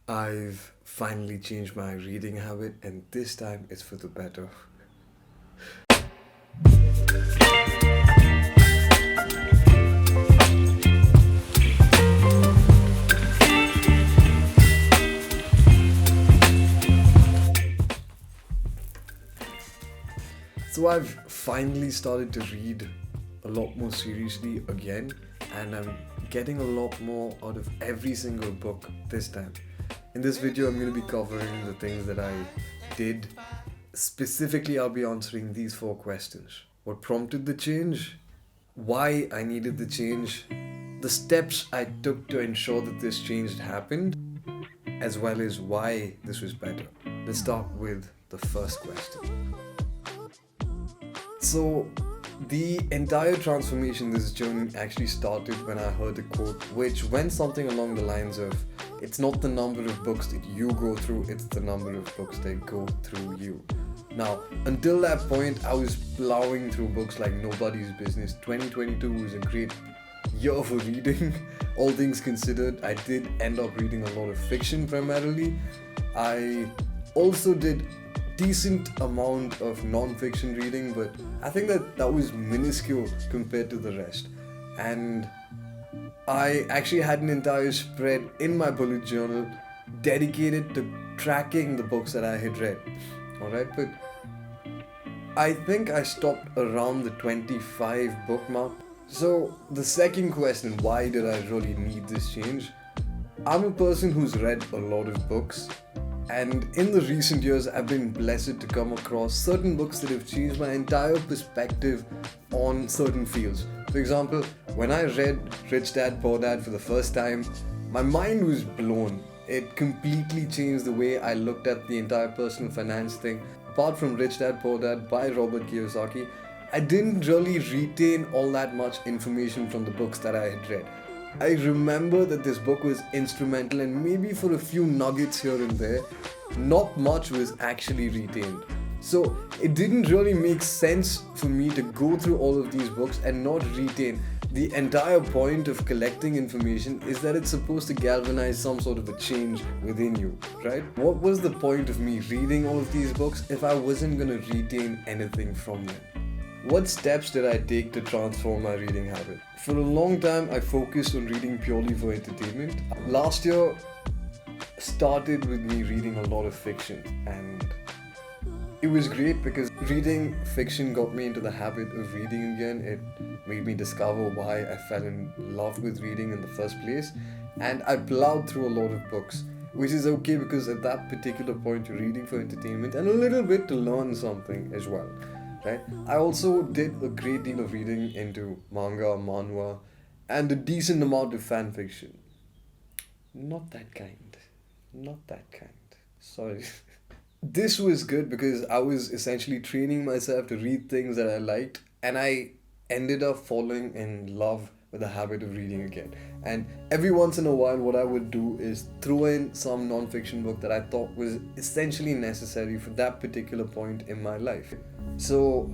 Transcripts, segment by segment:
I've finally changed my reading habit, and this time it's for the better. So I've finally started to read a lot more seriously again, and I'm getting a lot more out of every single book this time. In this video, I'm going to be covering the things that I did. Specifically, I'll be answering these four questions: what prompted the change, why I needed the change, the steps I took to ensure that this change happened, as well as why this was better. Let's start with the first question. So, the entire transformation, this journey actually started when I heard a quote which went something along the lines of, it's not the number of books that you go through, it's the number of books that go through you. Now, until that point, I was plowing through books like nobody's business. 2022 was a great year for reading, all things considered. I did end up reading a lot of fiction primarily. I also did decent amount of non-fiction reading, but I think that was minuscule compared to the rest. And I actually had an entire spread in my bullet journal dedicated to tracking the books that I had read. Alright, but I think I stopped around the 25 book mark. So the second question, why did I really need this change? I'm a person who's read a lot of books, and in the recent years, I've been blessed to come across certain books that have changed my entire perspective on certain fields. For example, when I read Rich Dad Poor Dad for the first time, my mind was blown. It completely changed the way I looked at the entire personal finance thing. Apart from Rich Dad Poor Dad by Robert Kiyosaki, I didn't really retain all that much information from the books that I had read. I remember that this book was instrumental, and maybe for a few nuggets here and there, not much was actually retained. So it didn't really make sense for me to go through all of these books and not retain. The entire point of collecting information is that it's supposed to galvanize some sort of a change within you, right? What was the point of me reading all of these books if I wasn't going to retain anything from them? What steps did I take to transform my reading habit? For a long time, I focused on reading purely for entertainment. Last year started with me reading a lot of fiction, and it was great because reading fiction got me into the habit of reading again. It made me discover why I fell in love with reading in the first place, and I plowed through a lot of books, which is okay because at that particular point you're reading for entertainment and a little bit to learn something as well. Right? I also did a great deal of reading into manga, manhwa, and a decent amount of fan fiction. Not that kind. Not that kind. Sorry. This was good because I was essentially training myself to read things that I liked, and I ended up falling in love with the habit of reading again. And every once in a while, what I would do is throw in some non-fiction book that I thought was essentially necessary for that particular point in my life. So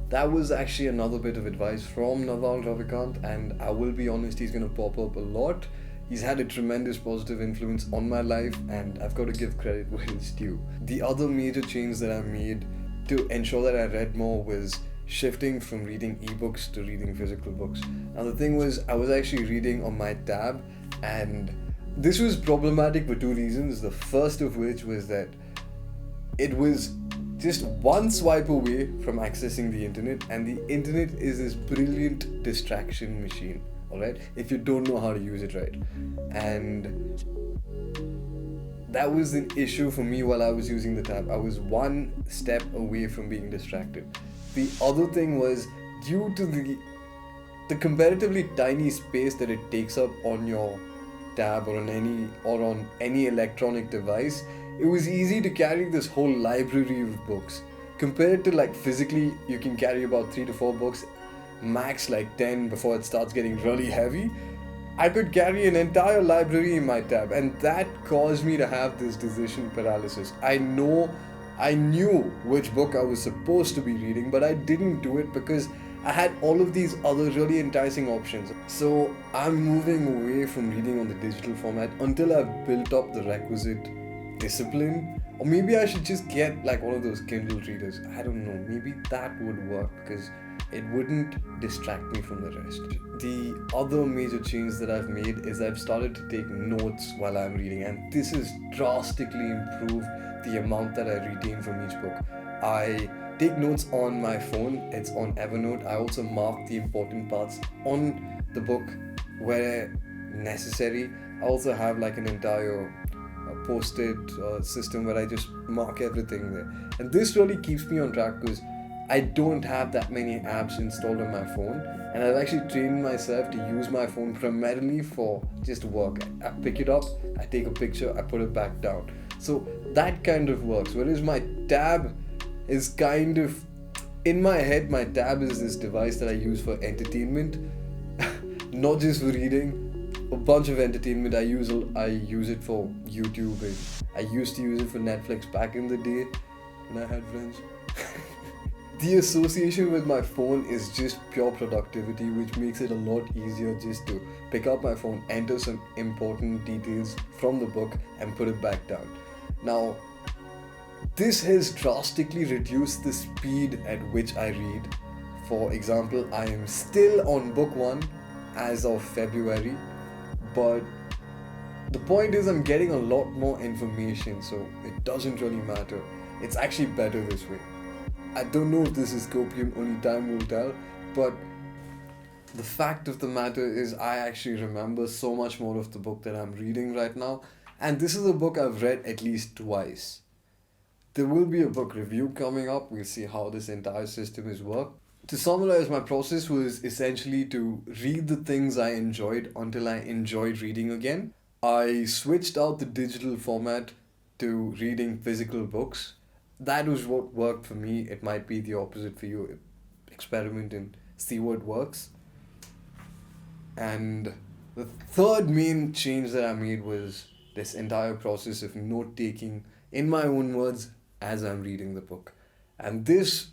that was actually another bit of advice from Naval Ravikant, and I will be honest, he's going to pop up a lot. He's had a tremendous positive influence on my life, and I've got to give credit where it's due. The other major change that I made to ensure that I read more was shifting from reading ebooks to reading physical books. Now the thing was, I was actually reading on my tab, and this was problematic for two reasons. The first of which was that it was just one swipe away from accessing the internet, and the internet is this brilliant distraction machine, alright, if you don't know how to use it right. And that was an issue for me while I was using the tab. I was one step away from being distracted. The other thing was, due to the comparatively tiny space that it takes up on your tab or on any electronic device, it was easy to carry this whole library of books. Compared to like physically, you can carry about 3 to 4 books, max like 10 before it starts getting really heavy. I could carry an entire library in my tab, and that caused me to have this decision paralysis. I knew which book I was supposed to be reading, but I didn't do it because I had all of these other really enticing options. So I'm moving away from reading on the digital format until I've built up the requisite discipline. Or maybe I should just get like one of those Kindle readers. I don't know, maybe that would work because it wouldn't distract me from the rest. The other major change that I've made is I've started to take notes while I'm reading, and this has drastically improved the amount that I retain from each book. I take notes on my phone, it's on Evernote. I also mark the important parts on the book where necessary. I also have like an entire post-it system where I just mark everything there. And this really keeps me on track because I don't have that many apps installed on my phone, and I've actually trained myself to use my phone primarily for just work. I pick it up, I take a picture, I put it back down. So that kind of works. Whereas my tab is kind of, in my head, my tab is this device that I use for entertainment, not just for reading. A bunch of entertainment. I use it for YouTube, and I used to use it for Netflix back in the day when I had friends. The association with my phone is just pure productivity, which makes it a lot easier just to pick up my phone, enter some important details from the book, and put it back down. Now, this has drastically reduced the speed at which I read. For example, I am still on book 1 as of February, but the point is I'm getting a lot more information, so it doesn't really matter. It's actually better this way. I don't know if this is copium, only time will tell, but the fact of the matter is I actually remember so much more of the book that I'm reading right now, and this is a book I've read at least twice. There will be a book review coming up. We'll see how this entire system is worked. To summarize, my process was essentially to read the things I enjoyed until I enjoyed reading again. I switched out the digital format to reading physical books. That was what worked for me. It might be the opposite for you. Experiment and see what works. And the third main change that I made was this entire process of note taking in my own words as I'm reading the book. And this,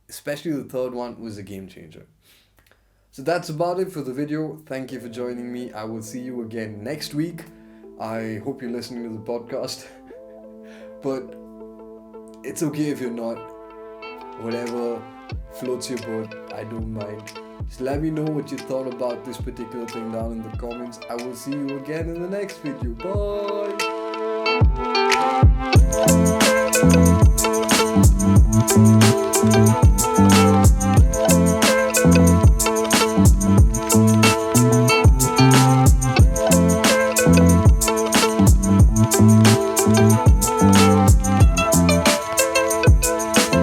especially the third one, was a game changer. So that's about it for the video. Thank you for joining me. I will see you again next week. I hope you're listening to the podcast. But it's okay if you're not. Whatever floats your boat, I don't mind. Just let me know what you thought about this particular thing down in the comments. I will see you again in the next video. Bye.